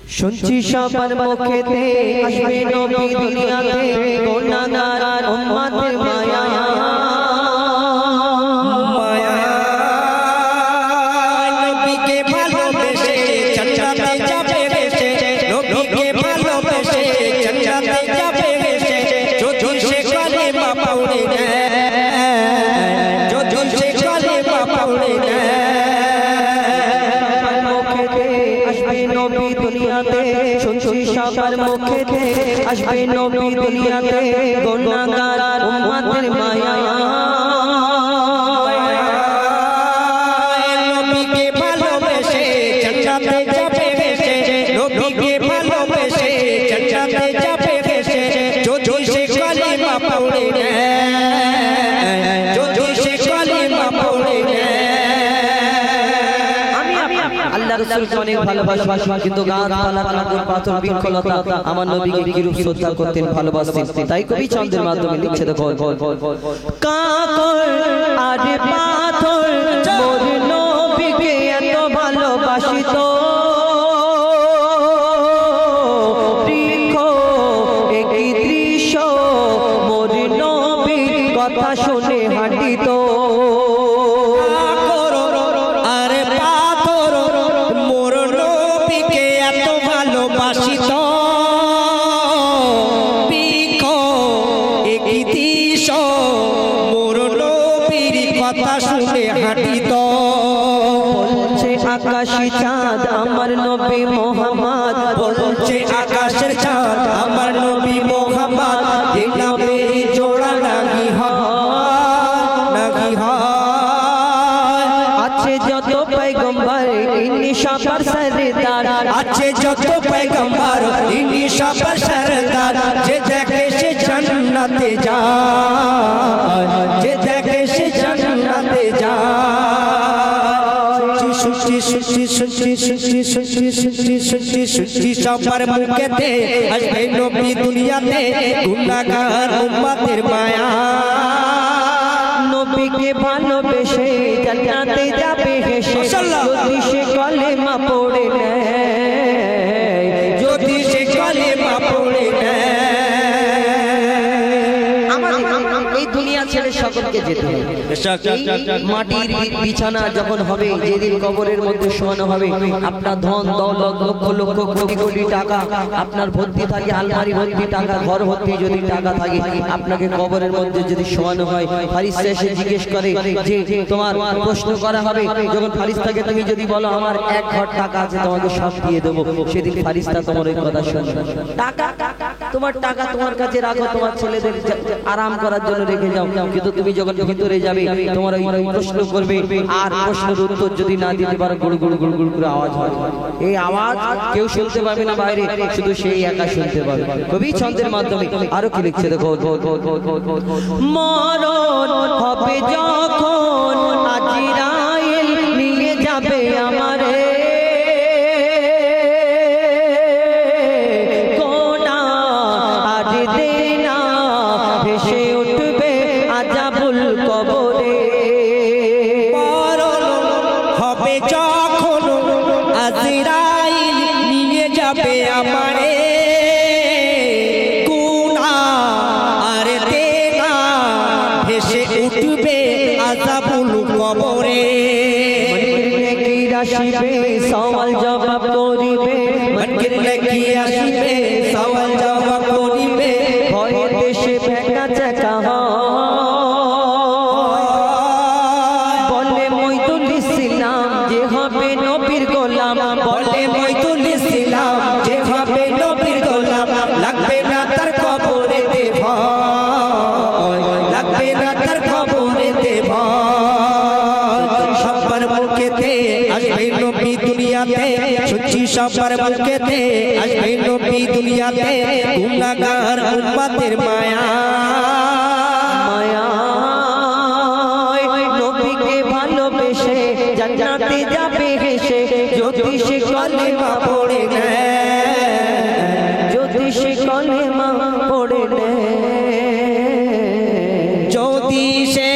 শুনছি সবার মুখেতে আসবে নবী দুনিয়াতে গুনাহগার উম্মতের মায়া নবীকে ভালোবেসে জান্নাতে যাবে বেশে নবীকে ভালোবেসে জান্নাতে যাবে বেশে যদি সে কালেমা পড়ে যদি সে কালেমা পড়ে নবী দুনিয়াতে শুনছি সবার মুখেতে আসবে নবী দুনিয়াতে গুনাহগার উম্মতের মায়া নবীকে ভালোবেসে জান্নাতে যাবে বেশে নবীকে ভালোবেসে জান্নাতে যাবে বেশে যদি সে কালেমা পড়ে যদি সে কালেমা পড়ে আল্লাহ রাসূলকে অনেক ভালোবাসা কিন্তু গাছপালা কাঁকর পাথর বৃক্ষলতা আমার নবীকে কিরূপ শ্রদ্ধা করতেন ভালোবাসতেন তাই কবি ছন্দের মাধ্যমে লিখছে দেখো কাঁকর আর পাথর মোর নবীকে এত ভালোবাসিত বৃক্ষ একই দৃশ্য মোর নবীর কথা শুনে হাঁটিত আকাশী চাঁদ আমার নবী মুহাম্মদ বলছে আকাশের চাঁদ আমার নবী মুহাম্মদ এই নামের জোড়া নাহি হয় আছে যত পয়গম্বর ইনি সবার সরদার আছে যত পয়গম্বর ইনি সবার সরদার যে দেখে সে জান্নাতে যায় যে দেখে সে জান্নাতে যায় সবার মুখেতে আসবে নবী দুনিয়াতে গুনাহগার উম্মতের মায়া নবীকে ভালোবেসে জান্নাতে যাবে হেসে যদি সে কলেমা পড়ে নেয় যদি সে কলেমা পড়ে নেয় এই দুনিয়া ছেড়ে সকলকে যেতে হবে মাটির বিছানা যখন হবে যেদিন কবরের মধ্যে শোয়ানো হবে আপনার ধন দৌলত লক্ষ লক্ষ কোটি কোটি টাকা আপনার ভর্তি থাকে আলমারি ভর্তি টাকা ঘর ভর্তি যদি টাকা থাকে আপনাকে কবরের মধ্যে যদি শোয়ানো হয় ফারিস্তা এসে জিজ্ঞেস করে যে তোমার প্রশ্ন করা হবে যখন ফারিস্তাকে তুমি যদি বলো আমার এক ঘর টাকা আছে তোমাকে সব দিয়ে দেবো সেদিন ফারিস্তা তোমার ওই কথা শুনবে টাকা তোমার টাকা তোমার কাছে রাখো তোমার ছেলেদের আরাম করার জন্য রেখে যাও কিন্তু তুমি যখন ভিতরে যাবে তোমার ওই প্রশ্ন করবে আর প্রশ্নের উত্তর যদি না দিতে পারো গুড় গুড় গুড় গুড় করে আওয়াজ হয় এই আওয়াজ কেউ শুনতে পাবে না বাইরে শুধু সেই একা শুনতে পাবে কবি ছন্দের মাধ্যমে আরো কি লিখছে দেখো মরণ হবে যখন আজরাইল নিয়ে যাবে আমারে কোনা আজ দেনা ভেসে উঠবে আযাবুল কবরে মরণ হবে যখন আজরাইল নিয়ে যাবে আমারে গুনাহ আর দেনা ভেসে উঠবে আযাবুল কবরে নেকি আসিবে সওয়াল জবাব করিবে মনকের নেকি আসিবে সওয়াল জবাব করিবে ভয়ে দেশে ভেঙা চাকা বলে মইদুল ইসলাম যে হবে নবীর গোলাম বলে মইদুল ইসলাম যে হবে নবীর গোলাম লাগবে না তার কবরেতে ভয় লাগবে না তার কবরেতে ভয় সবার মুখেতে আসবে নবী দুনিয়াতে শুনছি সবার মুখেতে আসবে নবী দুনিয়াতে গুনাহগার উম্মতের মায়া নবীকে ভালোবেসে জান্নাতে যাবে হেসে যদি সে কলেমা পড়ে নেয় যদি সে কলেমা পড়ে নেয় যদি সে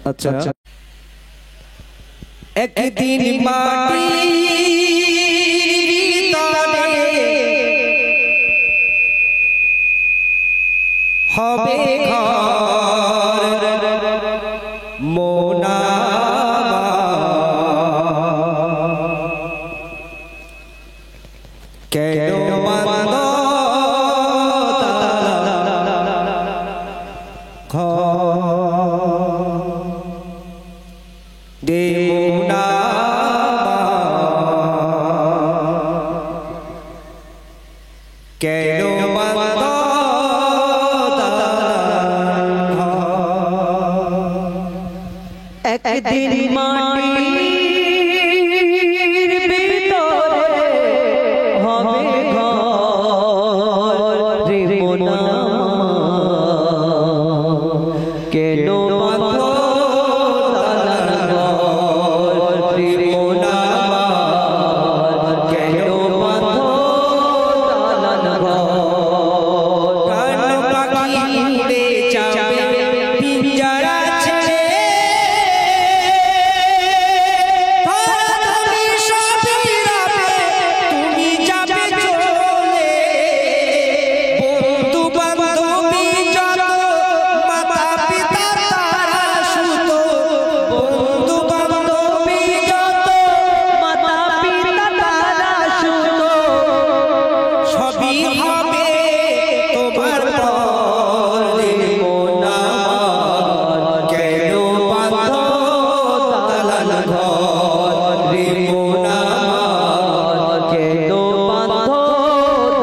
আচ্ছা একদিন মাটি হবে ঘর মোনা কেন বাঁধ দে মোনা কেন বাঁধ একদিন মাটির ভিতরে হবে ঘর রে মোনা কেন বাঁধো দালান ঘর রে মোনা কেন বাঁধো দালান ঘর কান পাখি উড়ে যাবে পিঞ্জরা ছেড়ে তুমি যাবে চলে বন্ধু বান্ধবী যত মাতা পিতা তারা সুত বন্ধু বান্ধবী যত মাতা পিতা তারা সুত সবই হবে তোমার পরে মোনা কেন বাঁধো দালান ঘর রে মোনা কেন বাঁধো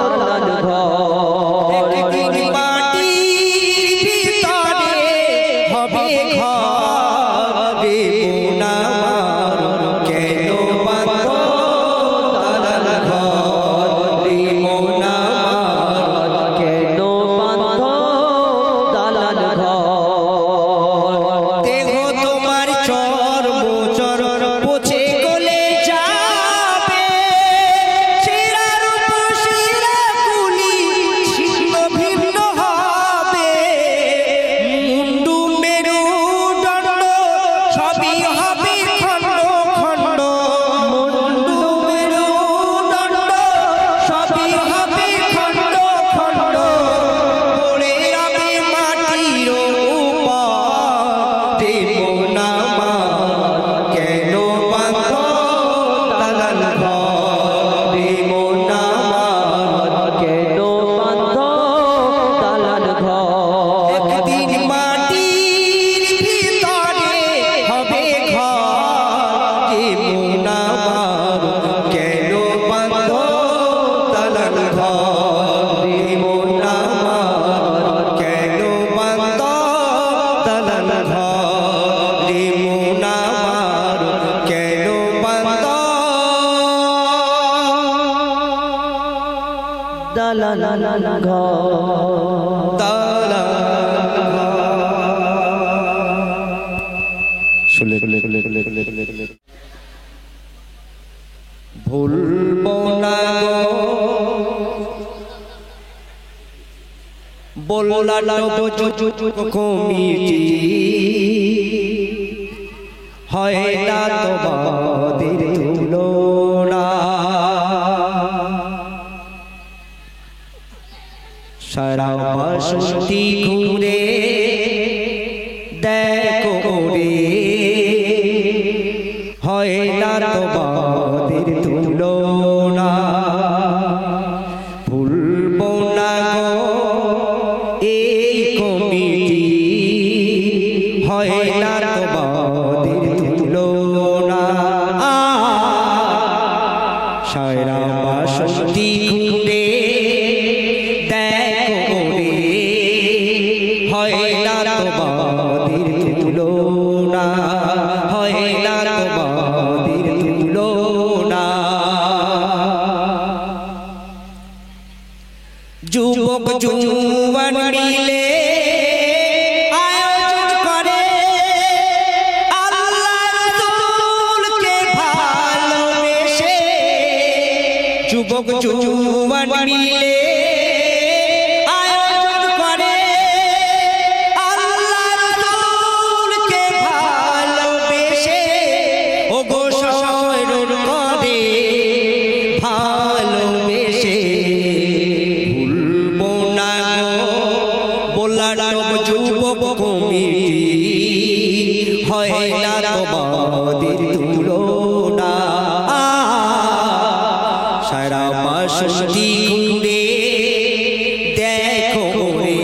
দালান ঘর একদিন মাটির ভিতরে হবে ঘর রে মোনা কেন বাঁধো দালান ঘর রে মোনা কেন বাঁধো দালান ঘর দেহ তোমার চর্ম পচে গলে যাবে শিরার উপর শিরাগুলি ছিন্ন ভিন্ন হবে মুন্ডু মেরুদণ্ড সবই হবে খণ্ড খণ্ড মুন্ডু মেরুদণ্ড সবই হবে খণ্ড খণ্ড পড়ে যাবে মাটির উপর রে মোনা কেন বাঁধো দালান ঘর রে মোনা কেন বাঁধো দালান ঘর একদিন মাটির ভিতরে হবে ঘর রে মোনা কেন বাঁধো দালান ঘর রে মোনা কেন বাঁধো দালান ঘর রে মোনা কেন বাঁধো দালান ঘর ভুলবো না বললাম কমিটি হয় না তোমাদের তুলনা সারা বাসন্তী ঘুরে দেখো রে হয় না তোমাদের তুলনা ভুলবো না গো এই কমিটি হয় না তোমাদের তুলনা সারা বাসন্তী ঘুরে দেখো রে হয় না তোমাদের তুলনা হয় না তোমাদের তুলনা যুবক যুবন মিলে আয়োজন করে আল্লাহর রাসূলকে ভালোবেসে যুবক যুবন মিলে ঘুরে দেখো রে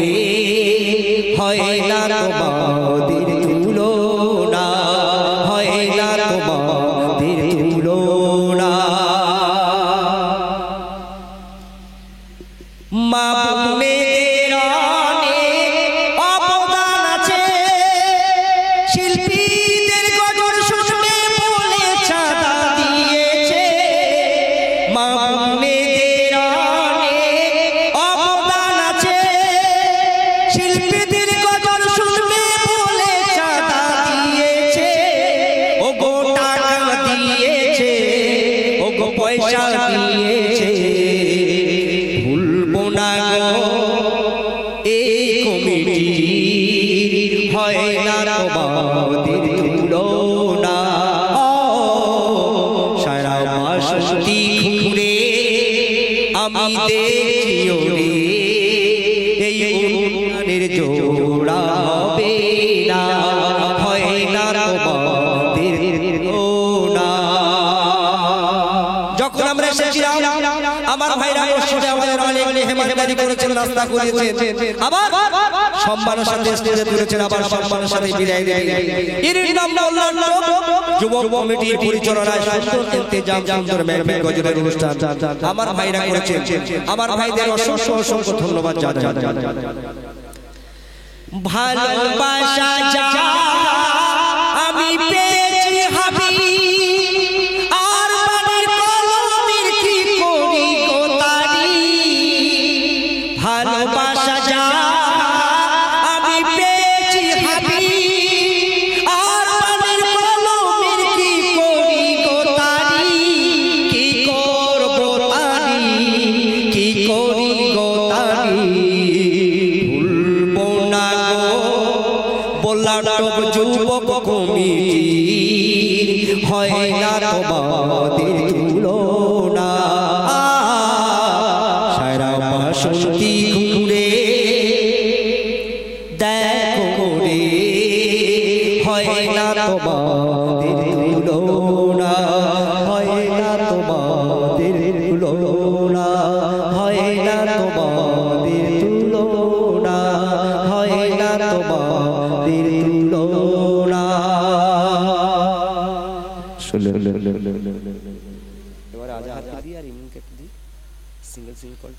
হয় না তোমাদের তুলনা হয় না তোমাদের তুলনা মা বোনেদের অনেক অবদান আছে শিল্পীদের গজল শুনবে বলে চাঁদা দিয়েছে মা বোনেদের অনেক অবদান আছে শিল্পীদের গজল শুনবে বলে চাঁদা দিয়েছে ও গো টাকা দিয়েছে ও গো পয়সা দিয়েছে ভুলবো না গো এই কমিটি হয় না তোমাদের তুলনা সারা বাসন্তী ঘুরে আমি দেখছি ওরে এই অনুষ্ঠানের জোড়া হবে না হয় না তোমাদের তুলনা যখন আমরা এসেছিলাম আমার ভাইরা বসে আমাদের অনেক মেহমানদারি করেছেন নাস্তা করেছেন আবার সম্মানের সাথে স্টেজে তুলেছেন আবার সম্মানের সাথে বিদায় দেন এর নাম আল্লাহ যুবক কমিটির পরিচালনায় সুন্দর ইন্তজাম সুন্দর মেহফিল গজলের অনুষ্ঠান আমার ভাইরা করেছেন আমার ভাইদের অসংখ্য অসংখ্য ধন্যবাদ জানাই ভালোবাসা যা আমি পেয়েছি হাবি ভালোবাসা যা আমি পেয়েছি হাবি আর পানের কলমের কি করি গো তারি কি করব তারি কি করি গো তারি ভুলবো না গো বললাম যুবক কমিটি হয় না তোমাদের তুলনা বাসন্তী ঘুরে দেখো রে হয় না তোমাদের তুলনা হয় না তোমাদের তুলনা হয় না তোমাদের তুলনা হয় না তোমাদের তুলনা এবার আজ হাত দিয়ে আর ইমনকে দিই সিঙ্গেল সিঙ্গেল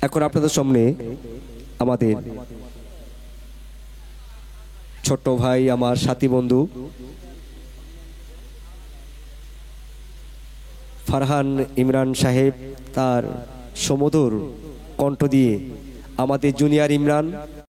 এখন আপনাদের সামনে আমাদের ছোট ভাই আমার সাথী বন্ধু ফারহান ইমরান সাহেব তার সুমধুর কণ্ঠ দিয়ে আমাদের জুনিয়র ইমরান